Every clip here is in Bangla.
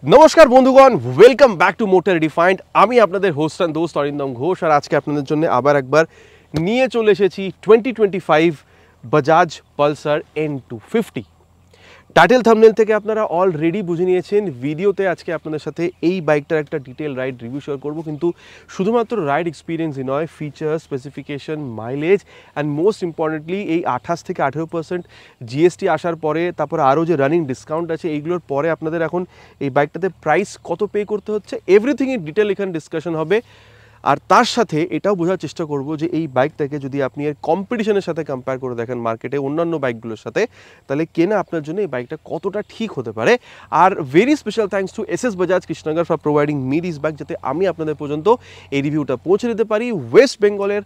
নমস্কার বন্ধুগণ, welcome back to motor refined. আমি আপনাদের হোস্ট অ্যান্ড দোস্ত অরিন্দম ঘোষ, আর আজকে আপনাদের জন্য আবার একবার নিয়ে চলে এসেছি 2025 Bajaj Pulsar N250। Title thumbnail থেকে আপনারা অলরেডি বুঝে নিয়েছেন, ভিডিওতে আজকে আপনাদের সাথে এই বাইকটার একটা ডিটেল রাইড রিভিউ শেয়ার করব। কিন্তু শুধুমাত্র রাইড এক্সপিরিয়েন্সই নয়, feature, specification, mileage and most importantly এই 28 থেকে 18% জিএসটি আসার পরে, তারপর আরও যে রানিং ডিসকাউন্ট আছে এইগুলোর পরে আপনাদের এখন এই বাইকটাতে প্রাইস কত পে করতে হচ্ছে, এভরিথিং ইন ডিটেল এখানে ডিসকাশন হবে। আর তার সাথে এটাও বোঝার চেষ্টা করব যে এই বাইকটাকে যদি আপনি এর কম্পিটিশনের সাথে কম্পেয়ার করে দেখেন মার্কেটে অন্যান্য বাইকগুলোর সাথে, তাহলে কেনা আপনার জন্য এই বাইকটা কতটা ঠিক হতে পারে। Are very special thanks to SS Bajaj Krishnanagar for providing me this bike, যাতে আমি আপনাদের পর্যন্ত এই রিভিউটা পৌঁছে দিতে পারি। ওয়েস্ট বেঙ্গলের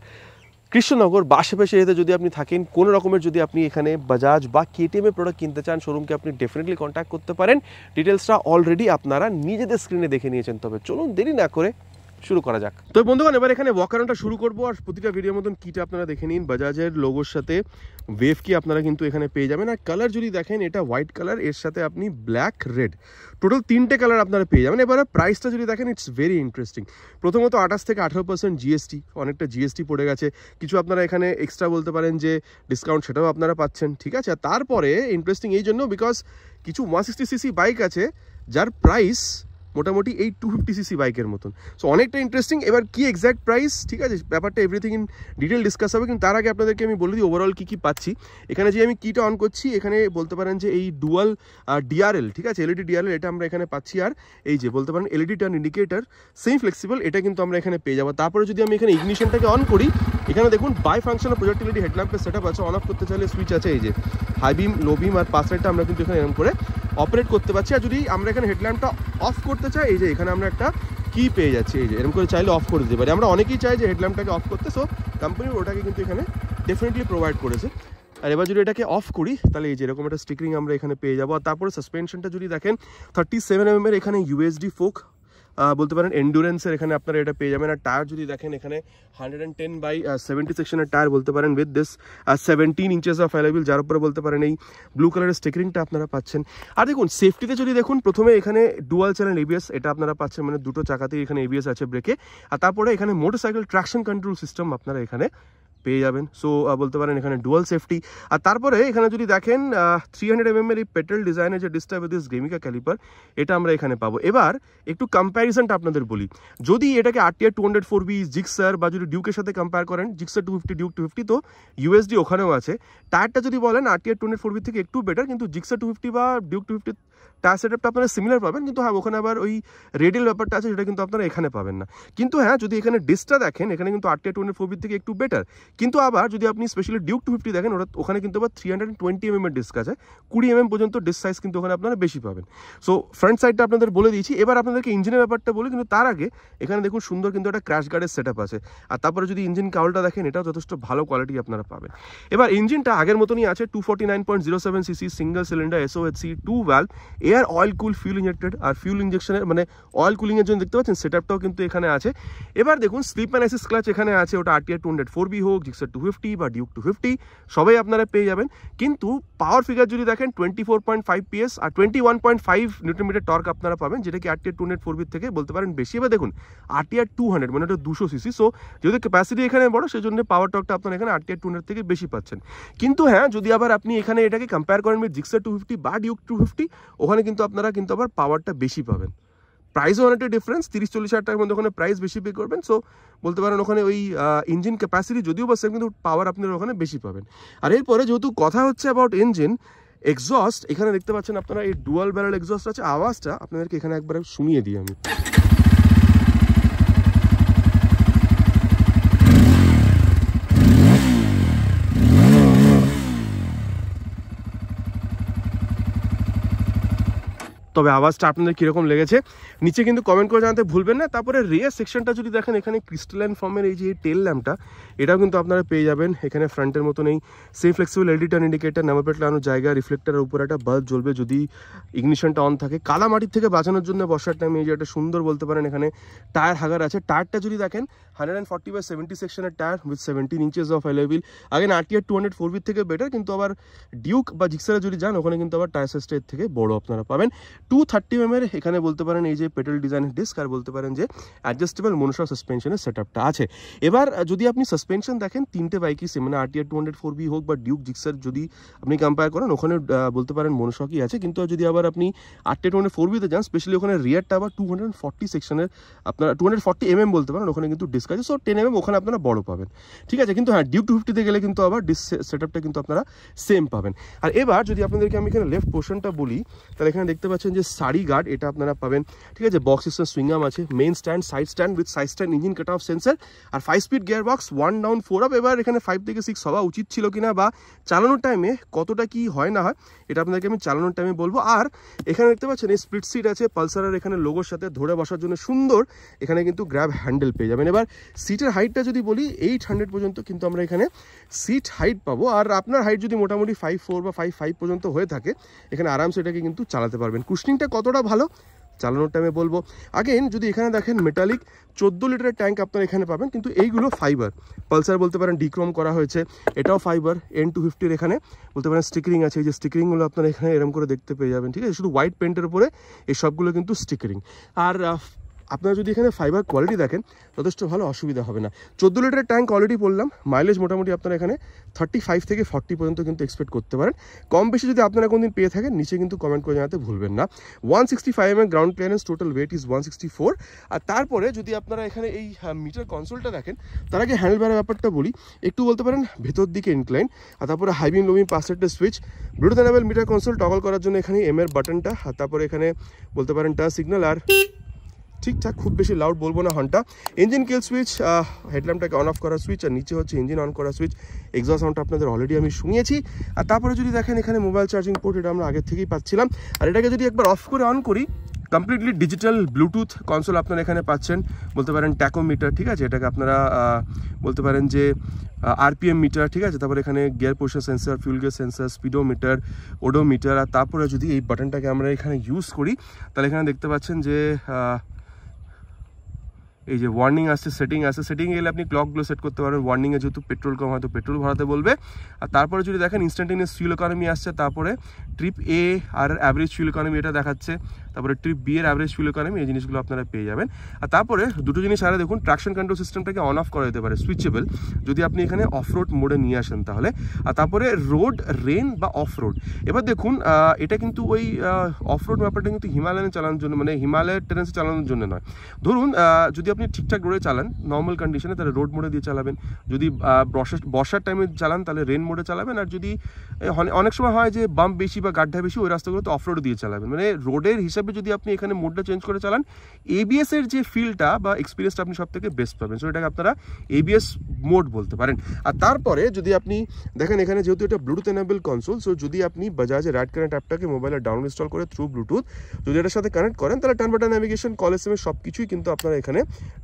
কৃষ্ণনগর বা আশেপাশে এতে যদি আপনি থাকেন, কোনো রকমের যদি আপনি এখানে বাজাজ বা কেটিএমের প্রোডাক্ট কিনতে চান, শোরুমকে আপনি ডেফিনেটলি কন্ট্যাক্ট করতে পারেন। ডিটেলসটা অলরেডি আপনারা নিজেদের স্ক্রিনে দেখে নিয়েছেন। তবে চলুন দেরি না করে শুরু করা যাক। তো বন্ধুগণ, এবার এখানে ওয়াক অ্যারাউন্ডটা শুরু করবো। আর প্রতিটা ভিডিওর মতন কিটা আপনারা দেখে নিন, বাজাজের লোগোর সাথে ওয়েভ কি আপনারা কিন্তু এখানে পেয়ে যাবেন। আর কালার যদি দেখেন, এটা হোয়াইট কালার, এর সাথে আপনি ব্ল্যাক, রেড, টোটাল 3টে কালার আপনারা পেয়ে যাবেন। এবারে প্রাইসটা যদি দেখেন, ইটস ভেরি ইন্টারেস্টিং। প্রথমত 28 থেকে 18% জিএসটি, অনেকটা জিএসটি পড়ে গেছে। কিছু আপনারা এখানে এক্সট্রা বলতে পারেন যে ডিসকাউন্ট, সেটাও আপনারা পাচ্ছেন, ঠিক আছে। আর তারপরে ইন্টারেস্টিং এই জন্য বিকজ কিছু 160cc বাইক আছে যার প্রাইস মোটামুটি এই 250cc বাইকের মতন। সো অনেকটা ইন্টারেস্টিং। এবার কি এক্স্যাক্ট প্রাইস, ঠিক আছে, ব্যাপারটা এভরিথিং ইন ডিটেল ডিসকাস হবে। কিন্তু তার আগে আপনাদেরকে আমি বলে দিই ওভারঅল কী কী পাচ্ছি। এখানে যে আমি কিটা অন করছি, এখানে বলতে পারেন যে এই ডুয়াল ডিআরএল, ঠিক আছে, এলইডি ডিআরএল, এটা আমরা এখানে পাচ্ছি। আর এই যে বলতে পারেন LED turn indicator same flexible, এটা কিন্তু আমরা এখানে পেয়ে যাবো। তারপরে যদি আমি এখানে ইগনিশনটাকে অন করি, এখানে দেখুন বাই ফাংশনাল প্রজেক্ট এলইডি হেডল্যাম্পের সেট আপ আছে। অন অফ করতে চাইলে সুইচ আছে, এই যে হাই বিম, লো বিম আর পাস লাইটটা আমরা কিন্তু এখানে এরকম করে অপারেট করতে পারছি। আর যদি আমরা এখানে হেডল্যাম্পটা অফ করতে চাই, এই যে এখানে আমরা একটা কি পেয়ে যাচ্ছি, এই যে এরকম করে চাইলে অফ করে দিতে পারি। আমরা অনেকেই চাই যে হেডল্যাম্পটাকে অফ করতে, সো কোম্পানি ওটাকে কিন্তু এখানে ডেফিনেটলি প্রোভাইড করেছে। আর এবার যদি এটাকে অফ করি, তাহলে এই যে এরকম একটা স্টিকারিং আমরা এখানে পেয়ে যাবো। আর তারপরে সাসপেনশনটা যদি দেখেন, 37mm এর এখানে ইউএসডি ফোক বলতে পারেন এন্ডুরেন্সের এখানে আপনারা এটা পেয়ে যাবেন। আর টায়ার যদি দেখেন, এখানে 110/70 সেকশনের টায়ার বলতে পারেন উইথ দিস 17 ইঞ্চেস অফ অ্যালাইভিল, যার উপরে বলতে পারেন এই ব্লু কালারের স্টিকারিংটা আপনারা পাচ্ছেন। আর দেখুন সেফটিতে যদি দেখুন, প্রথমে এখানে ডুয়াল চ্যানেল এবিএস, এটা আপনারা পাচ্ছেন, মানে দুটো চাকাতেই এখানে এবিএস আছে ব্রেকে। আর তারপরে এখানে মোটরসাইকেল ট্রাকশন কন্ট্রোল সিস্টেম আপনারা এখানে পেয়ে যাবেন। সো বলতে পারেন এখানে ডুয়াল সেফটি। আর তারপরে এখানে যদি দেখেন 300mm এর এই পেট্রোল ডিজাইনের যে ডিস্টার্ব উইথ দিস গ্রেমিকা ক্যালিপার, এটা আমরা এখানে পাবো। এবার একটু কম্প্যারিজনটা আপনাদের বলি। যদি এটাকে আরটিআর 204B জিক্সার বা যদি ডিউকের সাথে কম্পেয়ার করেন, জিক্সার 250, ডিউক 250, তো ইউএসডি ওখানেও আছে। টায়ারটা যদি বলেন আরটিআর 204B থেকে একটু বেটার, কিন্তু জিক্সার 250 বা ডিউক 250 টায়ার সেটআপটা আপনারা সিমিলার পাবেন। কিন্তু হ্যাঁ, ওখানে আবার ওই রেডিয়াল ব্যাপারটা আছে, যেটা কিন্তু আপনারা এখানে পাবেন না। কিন্তু হ্যাঁ, যদি এখানে ডিস্কটা দেখেন, এখানে কিন্তু আরটিআর 204B থেকে একটু বেটার। কিন্তু আবার যদি আপনি স্পেশালি ডিউক 250 দেখেন, ওখানে কিন্তু আবার 320mm এর ডিস্ক আছে, 20mm পর্যন্ত ডিস্ক সাইজ কিন্তু ওখানে আপনারা বেশি পাবেন। সো ফ্রন্ট সাইডটা আপনাদের বলে দিয়েছি। এবার আপনাদেরকে ইঞ্জিনের ব্যাপারটা বলি, কিন্তু তার আগে এখানে দেখুন সুন্দর কিন্তু একটা ক্র্যাশ গার্ডের সেটআপ আছে। আর তারপরে যদি ইঞ্জিন কাউলটা দেখেন, এটাও যথেষ্ট ভালো কোয়ালিটি আপনারা পাবেন। এবার ইঞ্জিনটা আগের মতনই আছে, 249.07cc single cylinder SOHC 2 valve air oil cool fuel injected. আর ফিউল ইনজেকশনের মানে অয়েল কুলিং এর জন্য দেখতে পাচ্ছেন সেটআপটাও কিন্তু এখানে আছে। এবার দেখুন স্লিপ অ্যান্ড অ্যাসিস্ট ক্লাচ এখানে আছে, ওটা আরটিআর 204B হোক, জিক্সার 250 বা ডিউক 250, সবাই আপনারা পেয়ে যাবেন। কিন্তু পাওয়ার ফিগার যদি দেখেন, 24.5 PS আর 21.5 নিউটন টর্ক আপনারা পাবেন, যেটা কি আরটিআর 204B থেকে বলতে পারেন বেশি। এবার দেখুন আরটিআর 200 মানে ওটা 200cc, সো যেহেতু ক্যাপাসিটি এখানে বড়, সেই জন্য পাওয়ার টর্কটা আপনারা এখানে আরটিআর 200 থেকে বেশি পাচ্ছেন। কিন্তু হ্যাঁ, যদি আবার আপনি এখানে এটাকে কম্পেয়ার করেন উইথ জিক্সার 250 বা ডিউক 250, ওখানে কিন্তু আপনারা কিন্তু আবার পাওয়ারটা বেশি পাবেন। প্রাইসও অনেকটা ডিফারেন্স, 30-40 হাজার টাকার মধ্যে ওখানে প্রাইস বেশি পে করবেন। সো বলতে পারেন ওখানে ওই ইঞ্জিন ক্যাপাসিটি যদিও বা সেম, কিন্তু পাওয়ার আপনারা ওখানে বেশি পাবেন। আর এরপরে যেহেতু কথা হচ্ছে অ্যাবাউট ইঞ্জিন, এক্সস্ট এখানে দেখতে পাচ্ছেন আপনারা, এই ডুয়াল ব্যারেল এক্সস্ট আছে। আওয়াজটা আপনাদেরকে এখানে একবার শুনিয়ে দিই আমি। তবে আওয়াজটা আপনাদের কীরকম লেগেছে নিচে কিন্তু কমেন্ট করে জানাতে ভুলবেন না। তারপরে রেয়ার সেকশনটা যদি দেখেন, এখানে ক্রিস্টালাইন ফর্মের এই যে টেল ল্যাম্পটা, এটাও কিন্তু আপনারা পেয়ে যাবেন। এখানে ফ্রন্টের মতন এই same flexible LED turn indicator, number plate লাগানোর জায়গা, রিফ্লেক্টারের উপর একটা বাল্ব জ্বলবে যদি ইগনিশনটা অন থাকে। কাদা মাটির থেকে বাঁচানোর জন্য বর্ষার টাইমে এই যে একটা সুন্দর বলতে পারেন এখানে টায়ার হাগার আছে। টায়ারটা যদি দেখেন 140/70 সেকশনের tyre with 17 inches of অ্যালাইভিল। Again RTR 204B থেকে বেটার, কিন্তু আবার ডিউক বা জিক্সারে যদি যান, ওখানে কিন্তু আবার টায়ার সাইজটা এর থেকে বড় আপনারা পাবেন। 230 mm এখানে বলতে পারেন এই যে পেডাল ডিজাইনের ডিস্ক, আর বলতে পারেন যে অ্যাডজাস্টেবল মনসা সাসপেনশনের সেটআপটা আছে। এবার যদি আপনি সাসপেনশন দেখেন তিনটে বাইকই সেম, মানে RTR 204B হোক বা ডিউক জিক্সার যদি আপনি কম্পেয়ার করেন ওখানে বলতে পারেন মনসাকই আছে, কিন্তু যদি আবার আপনি RTR 204Bতে যান স্পেশালি ওখানে রিয়ারটা আবার 240 সেকশনের আপনারা 240 mm বলতে পারেন, ওখানে কিন্তু ডিস্ক আছে, সো 10 mm ওখানে আপনারা বড় পাবেন, ঠিক আছে। কিন্তু হ্যাঁ ডিউক 250তে গেলে কিন্তু আবার ডিস্ক সেটআপটা কিন্তু আপনারা সেম পাবেন। আর এবার যদি আপনাদেরকে আমি এখানে লেফট পোর্শনটা বলি তাহলে এখানে দেখতে পাচ্ছেন যে সারি গার্ড এটা আপনারা পাবেন, ঠিক আছে। বক্স সিস্টেম সুইং আর্ম আছে, main stand, side stand with side stand, engine cut off sensor, আর 5 speed gear box, 1 down 4 up. এবার এখানে 5 থেকে 6 হওয়া উচিত ছিল কিনা বা চালানোর টাইমে কতটা কি হয় না হয় এটা আপনাদেরকে আমি চালানোর টাইমে বলবো। আর এখানে দেখতে পাচ্ছেন এই স্প্লিট সিট আছে পালসারের, এখানে লোগোর সাথে ধরে বসার জন্য সুন্দর এখানে কিন্তু গ্র্যাব হ্যান্ডেল পেয়ে যাবেন। এবার সিটের হাইটটা যদি বলি 800 পর্যন্ত কিন্তু আমরা এখানে সিট হাইট পাবো, আর আপনার হাইট যদি মোটামুটি 5'4" বা 5'5" পর্যন্ত হয়ে থাকে এখানে আরামসে এটাকে কিন্তু চালাতে পারবেন। কুশনিংটা কতটা ভালো চালানোর টাইমে বলবো। আগেন যদি এখানে দেখেন মেটালিক 14 লিটারের ট্যাঙ্ক আপনারা এখানে পাবেন, কিন্তু এইগুলো ফাইবার, পালসার বলতে পারেন ডিক্রোম করা হয়েছে, এটাও ফাইবার। N250 এখানে বলতে পারেন স্টিকারিং আছে, এই যে স্টিকারিংগুলো আপনারা এখানে এরকম করে দেখতে পেয়ে যাবেন, ঠিক আছে। শুধু হোয়াইট পেন্টের উপরে এই সবগুলো কিন্তু স্টিকারিং। আর আপনারা যদি এখানে ফাইবার কোয়ালিটি দেখেন যথেষ্ট ভালো, অসুবিধা হবে না। 14 লিটারের ট্যাঙ্ক অলরেডি বললাম, মাইলেজ মোটামুটি আপনারা এখানে 35 থেকে 40 পর্যন্ত কিন্তু এক্সপেক্ট করতে পারেন। কম বেশি যদি আপনারা কোনদিন পেয়ে থাকেন নিচে কিন্তু কমেন্ট করে জানাতে ভুলবেন না। 165 mm ground clearance, total wait is 164। আর তারপরে যদি আপনারা এখানে এই মিটার কনসোলটা দেখেন তার আগে হ্যান্ডেল বারের ব্যাপারটা বলি, একটু বলতে পারেন ভেতর দিকে ইনক্লাইন, আর তারপরে হাই বিম লো বিম 5 সেটের switch, Bluetooth enable metre console, toggle করার জন্য এখানে এম এর বাটনটা, আর তারপরে এখানে বলতে পারেন টাচ সিগন্যাল, আর ঠিকঠাক খুব বেশি লাউড বলবো না হর্নটা, ইঞ্জিন কিল সুইচ, হেডল্যাম্পটাকে অন অফ করার সুইচ, আর নিচে হচ্ছে ইঞ্জিন অন করার সুইচ। এক্সস্ট সাউন্ডটা আপনাদের অলরেডি আমি শুনিয়েছি। আর তারপরে যদি দেখেন এখানে মোবাইল চার্জিং পোর্ট, এটা আমরা আগে থেকেই পাচ্ছিলাম। আর এটাকে যদি একবার অফ করে অন করি কমপ্লিটলি ডিজিটাল ব্লুটুথ কনসোল আপনারা এখানে পাচ্ছেন, বলতে পারেন ট্যাকোমিটার, ঠিক আছে। এটাকে আপনারা বলতে পারেন যে RPM মিটার, ঠিক আছে। তারপরে এখানে gear position sensor, fuel gear sensor, speedometer, odometer. আর তারপরে যদি এই বাটনটাকে আমরা এখানে ইউজ করি তাহলে এখানে দেখতে পাচ্ছেন যে এই যে ওয়ার্নিং আসছে, সেটিং আসছে, সেটিং এলে আপনি ক্লকগুলো সেট করতে পারবেন। ওয়ার্নিংয়ে যেহেতু পেট্রোল কম হয়তো পেট্রোল ভরাতে বলবে। আর তারপরে যদি দেখেন ইনস্ট্যান্টেনিয়াস ফিউল ইকোনমি আসছে, তারপরে ট্রিপ A আর অ্যাভারেজ ফিউল ইকোনমি এটা দেখাচ্ছে, তারপরে ট্রিপ B এর অ্যাভারেজ ফিউল ইকোনমি, এই জিনিসগুলো আপনারা পেয়ে যাবেন। আর তারপরে দুটো জিনিস আরে দেখুন, ট্রাকশন কন্ট্রোল সিস্টেমটাকে অন অফ করা যেতে পারে, সুইচেবল, যদি আপনি এখানে অফ রোড মোডে নিয়ে আসেন তাহলে। আর তারপরে রোড, রেন বা অফ রোড। এবার দেখুন এটা কিন্তু ওই অফ রোড ব্যাপারটা কিন্তু হিমালয়ানে চালানোর জন্য, মানে হিমালয়ের টেরেন্সে চালানোর জন্য নয়। ধরুন যদি আপনি ঠিকঠাক রোডে চালান নর্মাল কন্ডিশনে তাহলে রোড মোডে দিয়ে চালাবেন, যদি বর্ষার টাইমে চালান তাহলে রেন মোডে চালাবেন, আর যদি অনেক সময় হয় যে বাম্প বেশি বা গাড্ডা বেশি ওই রাস্তাগুলোতে অফ রোড দিয়ে চালাবেন। মানে রোডের হিসাবে যদি আপনি এখানে মোডটা চেঞ্জ করে চালান ABS এর যে ফিলটা বা এক্সপিরিয়েন্সটা আপনি সব থেকে বেস্ট পাবেন, সো এটাকে আপনারা ABS মোড বলতে পারেন। আর তারপরে যদি আপনি দেখেন এখানে যেহেতু এটা ব্লুটুথ এনেবল কনসোল, সো যদি আপনি বাজাজের রাইড কানেক্ট অ্যাপটাকে মোবাইলে ডাউন ইনস্টল করে থ্রু ব্লুটুথ যদি এটার সাথে কানেক্ট করেন তাহলে turn button navigation, call SMS সব কিছুই কিন্তু আপনারা এখানে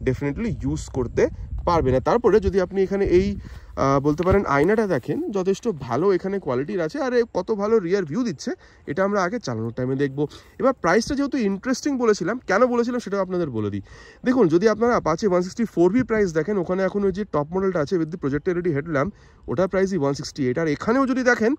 ডেফিনেটলি ইউজ করতে পারবেন। না তারপরে যদি আপনি এখানে এই বলতে পারেন আয়নাটা দেখেন যথেষ্ট ভালো এখানে কোয়ালিটির আছে, আর কত ভালো রিয়ার ভিউ দিচ্ছে এটা আমরা আগে চালানোর টাইমে দেখবো। এবার প্রাইসটা যেহেতু ইন্টারেস্টিং বলেছিলাম, কেন বলেছিলাম সেটাও আপনাদের বলে দিই। দেখুন যদি আপনারা Apache 164B প্রাইস দেখেন, ওখানে এখন ওই যে টপ মডেলটা আছে with the projector ready headlamp, ওটার প্রাইসই 168। আর এখানেও যদি দেখেন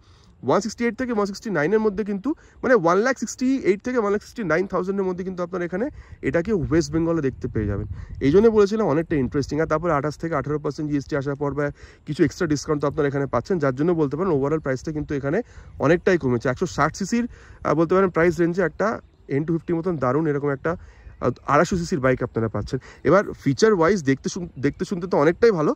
168 থেকে 169 এর মধ্যে কিন্তু, মানে 168 থেকে 169,000 এর মধ্যে কিন্তু আপনারা এখানে এটাকে ওয়েস্ট বেঙ্গলে দেখতে পেয়ে যাবেন। এই জন্য বলেছিলাম অনেকটা ইন্টারেস্টিং। আর তারপরে 28 থেকে 18% GST আসার পর বা কিছু এক্সট্রা ডিসকাউন্ট তো আপনারা এখানে পাচ্ছেন, যার জন্য বলতে পারেন ওভারঅল প্রাইসটা কিন্তু এখানে অনেকটাই কমেছে। 160 সিসির বলতে পারেন প্রাইস রেঞ্জে একটা N250 মতন দারুণ এরকম একটা 250 সিসির বাইক আপনারা পাচ্ছেন। এবার ফিচার ওয়াইজ দেখতে শুনতে তো অনেকটাই ভালো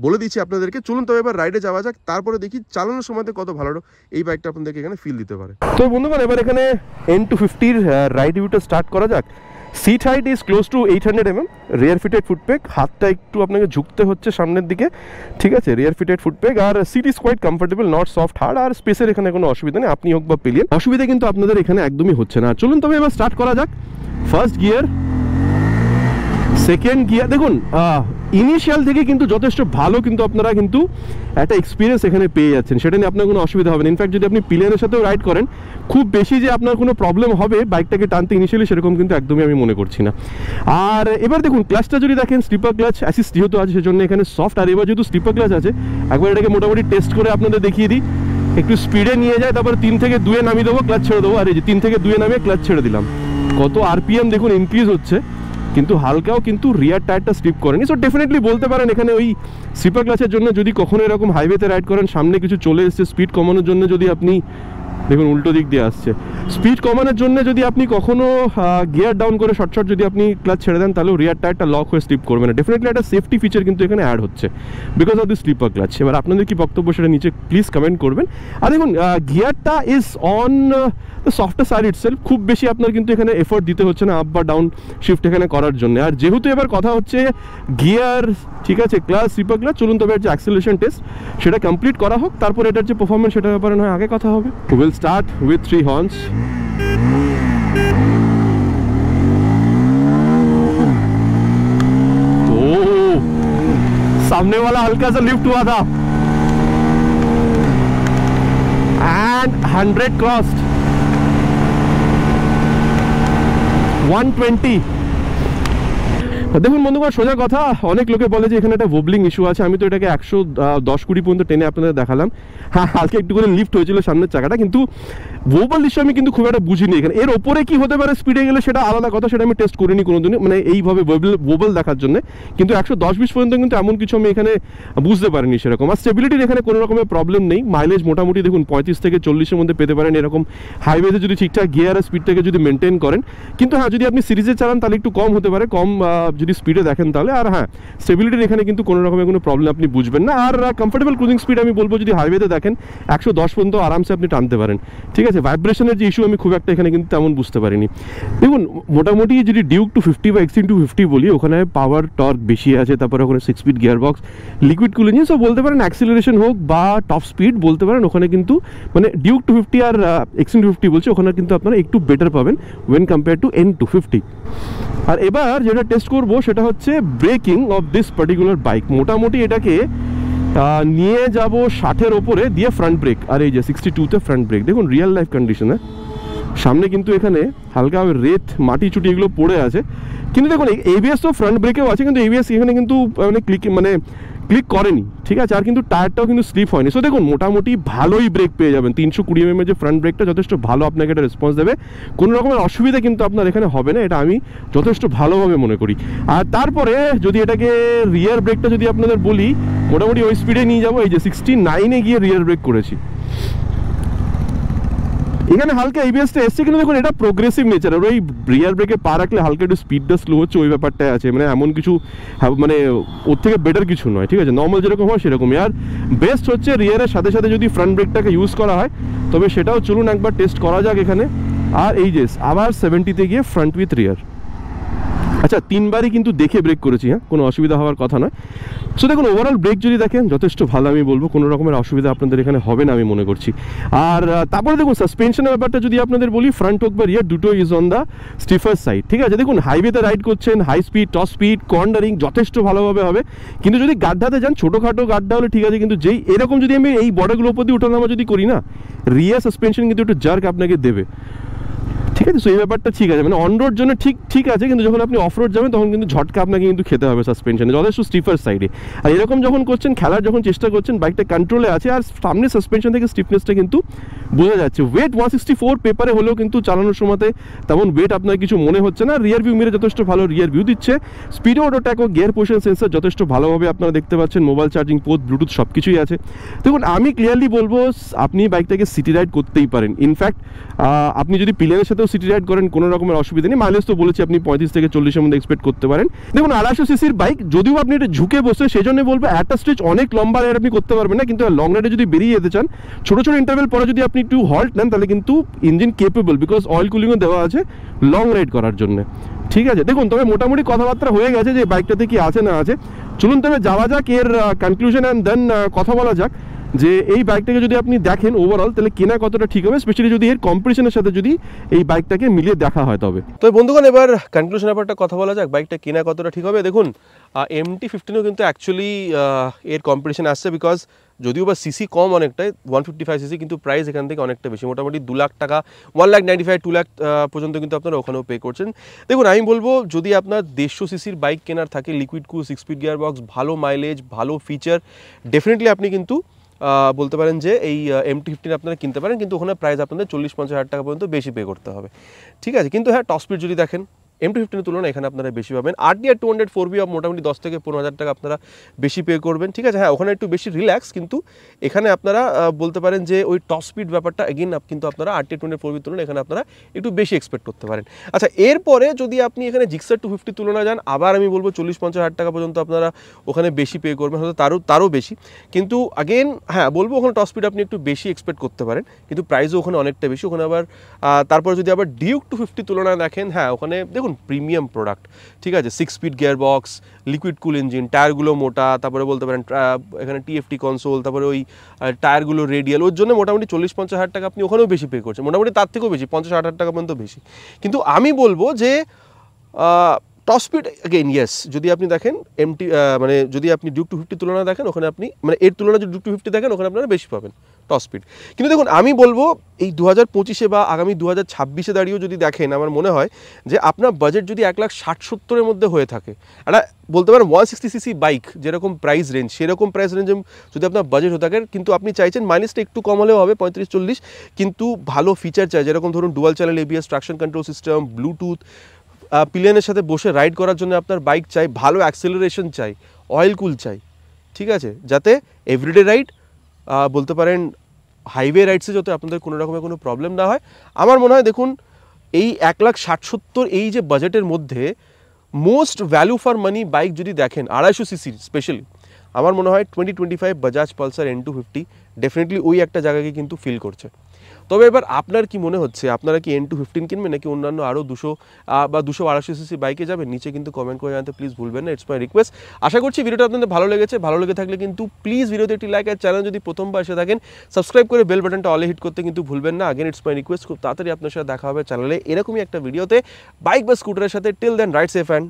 বলে দিচ্ছি আপনাদেরকে। চলুন তবে এবার রাইডে যাওয়া যাক, তারপরে দেখি চালানোর সময়তে কত ভালো এই বাইকটা আপনাদেরকে এখানে ফিল দিতে পারে। তো বন্ধুগণ এবার এখানে N250 রাইড ভিউটা স্টার্ট করা যাক। Seat height is close to 800 mm, rear fitted footpeg, হাতটা একটু আপনাকে ঝুঁকতে হচ্ছে সামনের দিকে, ঠিক আছে। রিয়ার ফিটেড ফুটপেক, আর seat is quite comfortable, not soft hard. আর স্পেসের এখানে কোনো অসুবিধা নেই, আপনি হোক বা পিলিয়ন, অসুবিধা কিন্তু আপনাদের এখানে একদমই হচ্ছে না। চলুন তবে এবার স্টার্ট করা যাক। ফার্স্ট গিয়ার, সেকেন্ড গিয়ার, দেখুন ইনিশিয়াল থেকে কিন্তু যথেষ্ট ভালো কিন্তু আপনারা কিন্তু একটা এক্সপিরিয়েন্স এখানে পেয়ে যাচ্ছেন, সেটা নিয়ে আপনার কোনো অসুবিধা হবে না। ইনফ্যাক্ট যদি আপনি পিলিয়নের সাথেও রাইড করেন খুব বেশি যে আপনার কোনো প্রবলেম হবে বাইকটাকে টানতে ইনিশিয়ালি সেরকম কিন্তু একদমই আমি মনে করছি না। আর এবার দেখুন ক্লাচটা যদি দেখেন, স্লিপার ক্লাচ অ্যাসিস্ট যেহেতু আছে সেজন্য এখানে সফট, আর এবার যেহেতু স্লিপার ক্লাচ আছে একবার এটাকে মোটামুটি টেস্ট করে আপনাদের দেখিয়ে দিই। একটু স্পিডে নিয়ে যায়, তারপর 3 থেকে 2-এ নামিয়ে দেবো, ক্লাচ ছেড়ে দেবো, আর এই যে 3 থেকে 2-এ নামিয়ে ক্লাচ ছেড়ে দিলাম। কত আরপিএম দেখুন ইনক্রিজ হচ্ছে, কিন্তু হালকাও কিন্তু রিয়ার টায়ারটা স্লিপ করেনি। সো ডেফিনেটলি বলতে পারেন এখানে ওই স্লিপার ক্লাচের জন্য যদি কখনো এরকম হাইওয়েতে রাইড করেন, সামনে কিছু চলে এসছে স্পিড কমানোর জন্য, যদি আপনি দেখুন উল্টো দিক দিয়ে আসছে, স্পিড কমানোর জন্য যদি আপনি কখনো গিয়ার ডাউন করে শর্ট যদি আপনি ক্লাচ ছেড়ে দেন, তাহলেও রিয়ার টায়ারটা লক হয়ে স্লিপ করবে না। ডেফিনেটলি একটা সেফটি ফিচার কিন্তু এখানে অ্যাড হচ্ছে because of the slipper clutch. এবার আপনাদের কি বক্তব্য সেটা নিচে প্লিজ কমেন্ট করবেন। আর দেখুন গিয়ারটা is on the software side itself, খুব বেশি আপনার কিন্তু এখানে এফোর্ট দিতে হচ্ছে না আপ বা ডাউন শিফট এখানে করার জন্য। আর যেহেতু এবার কথা হচ্ছে গিয়ার, ঠিক আছে, ক্লাচ, স্লিপার ক্লাচ, চলুন তবে যে অ্যাক্সেলারেশন টেস্ট সেটা কমপ্লিট করা হোক, তারপর এটার যে পারফরমেন্স সেটার ব্যাপারে নয় আগে কথা হবে। Will start with 3 horns. सामने वाला हल्का सा लिफ्ट हुआ था एंड 100 क्रॉस्ड, 120। দেখুন বন্ধুগণ, সোজা কথা, অনেক লোকে বলে যে এখানে একটা ওবলিং ইস্যু আছে। আমি তো এটাকে 110-20 পর্যন্ত টেনে আপনাদের দেখালাম। হ্যাঁ, হালকা একটু করে লিফট হয়েছিল সামনের চাকাটা, কিন্তু ওবল ইস্যু আমি কিন্তু খুব একটা বুঝিনি এখানে। এর ওপরে কি হতে পারে স্পিডে গেলে সেটা আলাদা কথা, সেটা আমি টেস্ট করিনি কোনোদিনই, মানে এইভাবে ওবল দেখার জন্য। কিন্তু 110-20 পর্যন্ত কিন্তু এমন কিছু আমি এখানে বুঝতে পারিনি সেরকম। আর স্টেবিলিটির এখানে কোনো রকমের প্রবলেম নেই। মাইলেজ মোটামুটি দেখুন 35 থেকে 40-এর মধ্যে পেতে পারেন এরকম হাইওয়েতে যদি ঠিকঠাক গিয়ার আর স্পিডটাকে যদি মেনটেন করেন। কিন্তু হ্যাঁ, যদি আপনি সিরিজে চালান তাহলে একটু কম হতে পারে, কম যদি স্পিডে দেখেন তাহলে। আর হ্যাঁ, স্টেবিলিটির এখানে কিন্তু কোনো রকমের কোনো প্রবলেম আপনি বুঝবেন না। আর কমফোর্টেবল ক্রুজিং স্পিড আমি বলবো যদি হাইওয়েতে দেখেন 110 পর্যন্ত আরামসে আপনি টানতে পারেন, ঠিক আছে। ভাইব্রেশনের যে ইস্যু আমি খুব একটা এখানে কিন্তু তেমন বুঝতে পারিনি। দেখুন মোটামুটি যদি ডিউক 250 বা X250 বলি, ওখানে পাওয়ার টর্ক বেশি আছে, তারপরে ওখানে 6 speed gear box, liquid cool engine, সব বলতে পারেন অ্যাক্সিলারেশন হোক বা টপ স্পিড বলতে পারেন, ওখানে কিন্তু মানে ডিউক 250 আর X250 বলছে ওখানে কিন্তু আপনারা একটু বেটার পাবেন ওয়েন কম্পেয়ার টু N250। আর এবার যেটা টেস্ট করবো সেটা হচ্ছে breaking of this particular bike. মোটামুটি এটাকে নিয়ে যাব 60-এর ওপরে দিয়ে ফ্রন্ট ব্রেক, আর এই যে 62-তে ফ্রন্ট ব্রেক। দেখুন রিয়েল লাইফ কন্ডিশনে সামনে কিন্তু এখানে হালকা রেত, মাটি চুটি এগুলো পড়ে আছে, কিন্তু দেখুন এবিএস তো ফ্রন্ট ব্রেকেও আছে, কিন্তু এবিএস এখানে কিন্তু ক্লিক করেনি, ঠিক আছে। আর কিন্তু টায়ারটাও কিন্তু স্লিপ হয়নি। সো দেখুন মোটামুটি ভালোই ব্রেক পেয়ে যাবেন। 320 mm যে ফ্রন্ট ব্রেকটা যথেষ্ট ভালো আপনাকে একটা রেসপন্স দেবে, কোনো রকমের অসুবিধা কিন্তু আপনার এখানে হবে না, এটা আমি যথেষ্ট ভালোভাবে মনে করি। আর তারপরে যদি এটাকে রিয়ার ব্রেকটা যদি আপনাদের বলি, মোটামুটি ওই স্পিডে নিয়ে যাবো। এই যে 69-এ গিয়ে রিয়ার ব্রেক করেছি, এখানে হালকা এবিএসটা এসছে, কিন্তু দেখুন এটা প্রোগ্রেসিভ নেচারের। ওই রিয়ার ব্রেকে পা রাখলে হালকা একটু স্পিডটা স্লো হচ্ছে, ওই ব্যাপারটাই আছে, মানে এমন কিছু মানে ওর থেকে বেটার কিছু নয়, ঠিক আছে। নর্মাল যেরকম হয় সেরকমই। আর বেস্ট হচ্ছে রিয়ারের সাথে সাথে যদি ফ্রন্ট ব্রেকটাকে ইউজ করা হয়, তবে সেটাও চলুন একবার টেস্ট করা যাক এখানে। আর এই যে আবার 70-তে গিয়ে ফ্রন্ট উইথ রিয়ার, আচ্ছা 3বারই কিন্তু দেখে ব্রেক করেছি, হ্যাঁ, কোনো অসুবিধা হওয়ার কথা নয়। সো দেখুন ওভারঅল ব্রেক যদি দেখেন যথেষ্ট ভালো, আমি বলবো কোনো রকমের অসুবিধা আপনাদের এখানে হবে না আমি মনে করছি। আর তারপরে দেখুন সাসপেনশনের ব্যাপারটা যদি আপনাদের বলি, ফ্রন্ট হোক বা রিয়ার দুটো is on the stiffer side, ঠিক আছে। দেখুন হাইওয়েতে রাইড করছেন, high speed, top speed, cornering যথেষ্ট ভালোভাবে হবে। কিন্তু যদি গাড্ডাতে যান, ছোটোখাটো গাড্ডা হলে ঠিক আছে, কিন্তু যেই এরকম যদি আমি এই বর্ডারগুলোর উপর দিয়ে ওঠানামা যদি করি না, রিয়ার সাসপেনশন কিন্তু একটু জার্ক আপনাকে দেবে, ঠিক আছে। সো এই ব্যাপারটা ঠিক আছে, মানে অন রোড জন্য ঠিক আছে, কিন্তু যখন আপনি অফ রোড যাবেন তখন কিন্তু ঝটকা আপনাকে কিন্তু খেতে হবে সাসপেনশনে, যথেষ্ট স্টিফার সাইডে। আর এরকম যখন করছেন, খেলার যখন চেষ্টা করছেন, বাইকটা কন্ট্রোলে আছে, আর সামনে সাসপেনশন থেকে স্টিফনেসটা কিন্তু বোঝা যাচ্ছে। ওয়েট 164 পেপারে হলেও কিন্তু চালানোর সময়তে তেমন ওয়েট আপনার কিছু মনে হচ্ছে না। রিয়ার ভিউ মিরে যথেষ্ট ভালো রিয়ার ভিউ দিচ্ছে। Speedo auto taco, gear position sensor যথেষ্ট ভালোভাবে আপনারা দেখতে পাচ্ছেন, মোবাইল চার্জিং পোর্ট, ব্লুটুথ সব কিছুই আছে। দেখুন আমি ক্লিয়ারলি বলবো আপনি বাইকটাকে সিটি রাইড করতেই পারেন। ইনফ্যাক্ট আপনি যদি পিলিয়নের সাথেও সিটি রাইড করেন কোনো রকমের অসুবিধা নেই। মাইলেজ তো বলেছি আপনি 35 থেকে 40-এর মধ্যে এক্সপেক্ট করতে পারেন। দেখুন 250 সিসির বাইক, যদিও আপনি এটা ঝুঁকে বসে, সেই জন্য বলবো একটা স্ট্রেচ অনেক লম্বা রাইড আপনি করতে পারবেন না, কিন্তু লং রাইডে যদি বেরিয়ে যেতে চান, ছোটো ছোটো ইন্টারভেল পরে যদি আপনি একটু হল্ট নেন, তাহলে কিন্তু ইঞ্জিন কেপেবল, বিকজ অয়েল কুলিংও দেওয়া আছে লং রাইড করার জন্য, ঠিক আছে। দেখুন তবে মোটামুটি কথাবার্তা হয়ে গেছে যে বাইকটাতে কি আছে না আছে। চলুন তবে যাওয়া যাক এর কনক্লুশন, অ্যান্ড দেন কথা বলা যাক যে এই বাইকটাকে যদি আপনি দেখেন ওভারঅল, তাহলে কেনা কতটা ঠিক হবে, স্পেশালি যদি এর কম্পিটিশনের সাথে যদি এই বাইকটাকে মিলিয়ে দেখা হয় তবে। তো বন্ধুগণ এবার কনক্লুশন ব্যাপারটা কথা বলা যাক, বাইকটা কেনা কতটা ঠিক হবে। দেখুন MT-15ও কিন্তু অ্যাকচুয়ালি এর কম্পিটিশন আসছে, বিকজ যদিও বা সিসি কম অনেকটাই, 155 সিসি, কিন্তু প্রাইস এখান থেকে অনেকটা বেশি, মোটামুটি 2 লাখ টাকা, 1,95,000 2 লাখ পর্যন্ত কিন্তু আপনারা ওখানেও পে করছেন। দেখুন আমি বলবো যদি আপনার 150 সিসির বাইক কেনার থাকে, লিকুইড কুল, 6 স্পিড গিয়ার বক্স, ভালো মাইলেজ, ভালো ফিচার, ডেফিনেটলি আপনি কিন্তু বলতে পারেন যে এই MT-15 আপনারা কিনতে পারেন, কিন্তু ওখানে প্রাইস আপনাদের 40-50 হাজার টাকা পর্যন্ত বেশি পে করতে হবে, ঠিক আছে। কিন্তু হ্যাঁ, টপ স্পিড যদি দেখেন MT-15 এর তুলনায় এখানে আপনারা বেশি পাবেন। RTR 200 4B মোটামুটি 10 থেকে 15 হাজার টাকা আপনারা বেশি পে করবেন, ঠিক আছে। হ্যাঁ, ওখানে একটু বেশি রিল্যাক্স, কিন্তু এখানে আপনারা বলতে পারেন যে ওই টপ স্পিড ব্যাপারটা এগেইন কিন্তু আপনারা RTR 200 4B তুলনায় এখানে আপনারা একটু বেশি এক্সপেক্ট করতে পারেন। আচ্ছা, এরপরে যদি আপনি এখানে জিক্সার 250 তুলনায় যান, আবার আমি বলবো 40-50 হাজার টাকা পর্যন্ত আপনারা ওখানে বেশি পে করবেন, হয়তো তারও বেশি। কিন্তু আগেন হ্যাঁ বলবো, ওখানে টপ স্পিড আপনি একটু বেশি এক্সপেক্ট করতে পারেন, কিন্তু প্রাইসও ওখানে অনেকটা বেশি। ওখানে আবার তারপরে যদি আবার ডিউক 250 তুলনায় দেখেন, হ্যাঁ ওখানে দেখুন প্রিমিয়াম প্রোডাক্ট, ঠিক আছে। 6 speed gear box, liquid cool engine, টায়ারগুলো মোটা, তারপরে বলতে পারেন এখানে TFT কনসোল, তারপরে ওই টায়ারগুলো রেডিয়াল, ওর জন্য মোটামুটি 40-50 হাজার টাকা আপনি ওখানেও বেশি পে করছেন, মোটামুটি তার থেকেও বেশি, 50-60 হাজার টাকা পর্যন্ত বেশি। কিন্তু আমি বলবো যে টপ স্পিড अगेन ইয়েস, যদি আপনি দেখেন মানে যদি আপনি ডিউক 250 তুলনায় দেখেন, ওখানে আপনি মানে এর তুলনায় যদি ডিউক 250 দেখেন, ওখানে আপনারা বেশি পাবেন টপ স্পিড। কিন্তু দেখুন, আমি বলবো এই 2025-এ বা আগামী 2026-এ দাঁড়িয়েও যদি দেখেন, আমার মনে হয় যে আপনার বাজেট যদি 1,60,70-এর মধ্যে হয়ে থাকে, একটা বলতে পারেন 160cc বাইক যেরকম প্রাইস রেঞ্জ, সেরকম প্রাইস রেঞ্জে যদি আপনার বাজেট হয়ে থাকে, কিন্তু আপনি চাইছেন মাইলেজটা একটু কম হলেও হবে 35-40, কিন্তু ভালো ফিচার চাই, যেরকম ধরুন dual channel ABS, traction control system, Bluetooth, পিলিয়নের সাথে বসে রাইড করার জন্য আপনার বাইক চাই, ভালো অ্যাক্সেলারেশন চাই, অয়েল কুল চাই, ঠিক আছে, যাতে এভরিডে রাইড বলতে পারেন হাইওয়ে রাইডসে যাতে আপনাদের কোনো রকমের কোনো প্রবলেম না হয়। আমার মনে হয় দেখুন, এই 1,60,70 এই যে বাজেটের মধ্যে most value for money bike যদি দেখেন 250cc স্পেশালি, আমার মনে হয় 2025 বাজাজ পালসার N250 ডেফিনেটলি ওই একটা জায়গাকে কিন্তু ফিল করছে। তবে এবার আপনার কি মনে হচ্ছে, আপনারা কি N215 কিনবেন নাকি অন্যান্য আরও 200 বা 200-250cc বাইকে যাবেন? নিচে কিন্তু কমেন্ট করে জানাতে প্লিজ ভুলবেন না, ইটস মাই রিকোয়েস্ট। আশা করছি ভিডিওটা আপনাদের ভালো লেগেছে। ভালো লেগে থাকলে কিন্তু প্লিজ ভিডিওতে একটি লাইক, আর চ্যানেল যদি প্রথমবার এসে থাকেন সাবস্ক্রাইব করে বেল বাটনটা অলে হিট করতে কিন্তু ভুলবেন না। আগেন ইটস মাই রিকোয়েস্ট, খুব তাড়াতাড়ি আপনার সাথে দেখা হবে চ্যানেলে এরকমই একটা ভিডিওতে বাইক বা স্কুটারের সাথে। Till then ride safe and